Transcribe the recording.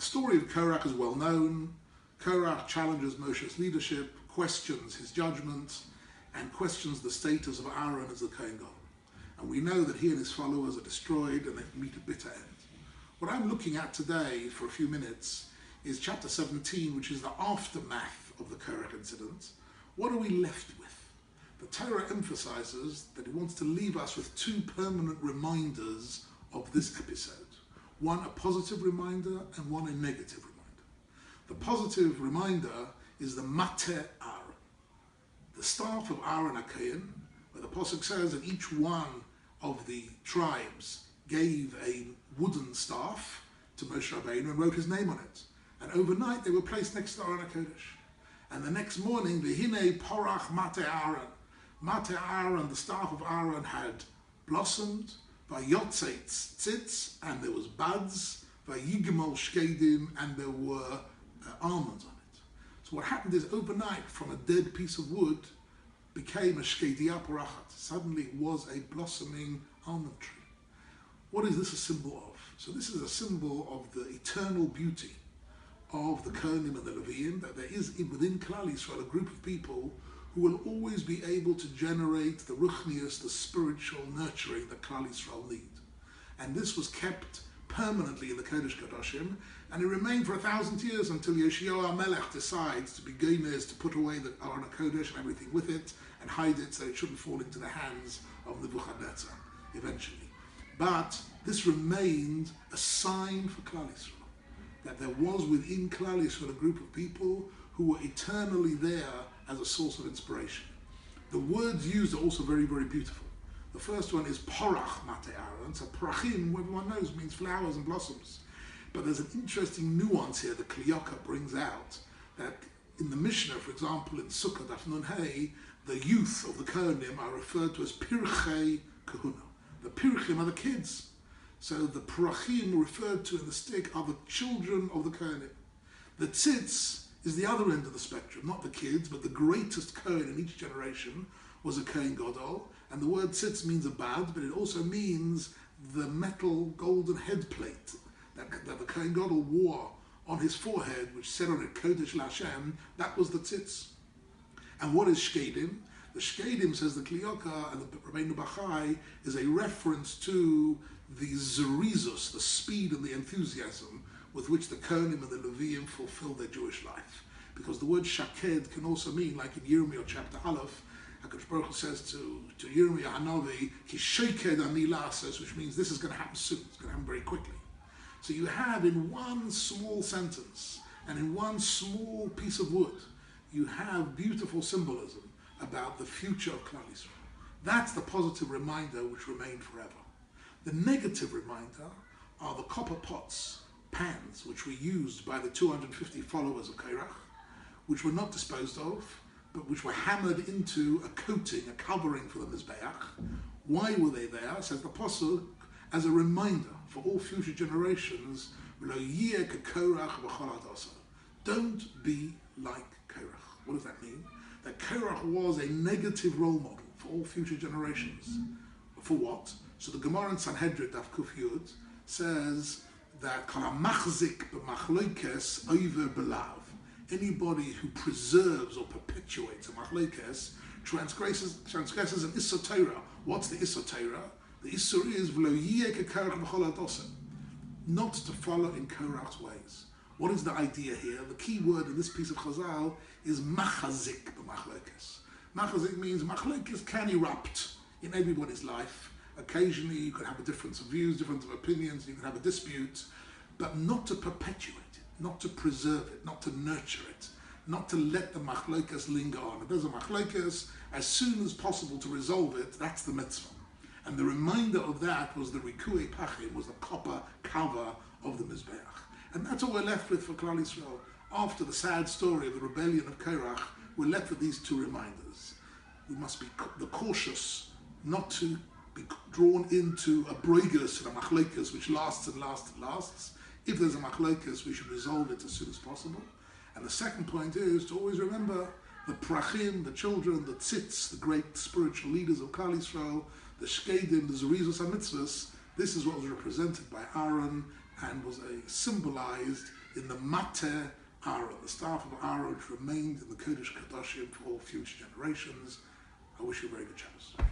story of Korach is well known. Korach challenges Moshe's leadership, questions his judgment, and questions the status of Aaron as the Kohen Gadol. And we know that he and his followers are destroyed and they meet a bitter end. What I'm looking at today for a few minutes is chapter 17, which is the aftermath of the Korach incident. What are we left with? The Torah emphasizes that it wants to leave us with two permanent reminders of this episode. One a positive reminder and one a negative reminder. The positive reminder is the Mate Aaron, the staff of Aaron HaKohen, where the Pasuk says that each one of the tribes gave a wooden staff to Moshe Rabbeinu and wrote his name on it. And overnight they were placed next to Aron HaKodesh. And the next morning, V'hinei Korach Mate Aaron. Mate Aaron, the staff of Aaron, had blossomed. Vayotze tzitz, and there was buds. Vayigmol shkedim, and there were almonds on it. So what happened is overnight, from a dead piece of wood, became a shkedia porachat. Suddenly it was a blossoming almond tree. What is this a symbol of? So this is a symbol of the eternal beauty of the Kohanim and the Leviim, that there is within Klal Yisrael a group of people who will always be able to generate the ruchnius, the spiritual nurturing that Klal Yisrael need. And this was kept permanently in the Kodesh Kodashim, and it remained for 1,000 years until Yoshiyahu HaMelech decides to be Goynez, to put away the Aron HaKodesh and everything with it, and hide it so it shouldn't fall into the hands of Nebuchadnezzar eventually. But this remained a sign for Klal Yisrael, that there was within Klal Yisrael a group of people who were eternally there as a source of inspiration. The words used are also very, very beautiful. The first one is Porach Mate Aaron. So Porachim, everyone knows, means flowers and blossoms. But there's an interesting nuance here that Kliyaka brings out, that in the Mishnah, for example, in Sukkah Daf Nun Hey, the youth of the Kohanim are referred to as Pirchei Kahuna. The Pirchim are the kids. So the Porachim referred to in the stick are the children of the Kohanim. The Tzitz is the other end of the spectrum, not the kids, but the greatest Kohen in each generation was a Kohen Gadol, and the word Tzitz means a bad, but it also means the metal golden head plate that the Kohen Gadol wore on his forehead, which said on it Kodesh Lashem. That was the Tzitz. And what is Shkedim? The Shkedim, says the Kliyaka and the Rabbeinu Bachai, is a reference to the Zerizus, the speed and the enthusiasm with which the Kohanim and the Leviim fulfill their Jewish life. Because the word Shaked can also mean, like in Yirmiyah chapter Aleph, HaKadosh Baruch Hu says to Yirmiyah Hanavi, Ki Sheked Ani La'asos, which means this is going to happen soon, it's going to happen very quickly. So you have in one small sentence, and in one small piece of wood, you have beautiful symbolism about the future of Klal Yisrael. That's the positive reminder which remained forever. The negative reminder are the copper pots, pans, which were used by the 250 followers of Korach, which were not disposed of, but which were hammered into a coating, a covering for the Mizbeach. Why were they there? Says the Apostle, as a reminder for all future generations, don't be like Korach. What does that mean? That Korach was a negative role model for all future generations. For what? So the Gemara in Sanhedrin, Daf Kuf Yud, says that anybody who preserves or perpetuates a machlokes transgresses an Issur Torah. What's the Issur Torah? The Issur is not to follow in Korach's ways. What is the idea here? The key word in this piece of Chazal is machazik b'machlokes. Machazik means machlokes can erupt in everybody's life. Occasionally you could have a difference of views, difference of opinions, you can have a dispute, but not to perpetuate it, not to preserve it, not to nurture it, not to let the machlokas linger on. If there's a machlokas, as soon as possible to resolve it, that's the mitzvah. And the reminder of that was the rikuei pachim, was the copper cover of the Mizbeach. And that's all we're left with for Klal Yisrael. After the sad story of the rebellion of Korach, we're left with these two reminders. We must be cautious not to be drawn into a broigus and a machlokas which lasts and lasts and lasts. If there's a machlokas, we should resolve it as soon as possible. And the second point is to always remember the prachim, the children, the tzitz, the great spiritual leaders of Klal Yisrael, the shkedim, the zerizus HaMitzvahs. This is what was represented by Aaron and was symbolized in the Mater Aaron, the staff of Aaron, which remained in the Kodesh Kadoshim for all future generations. I wish you a very good Shabbos.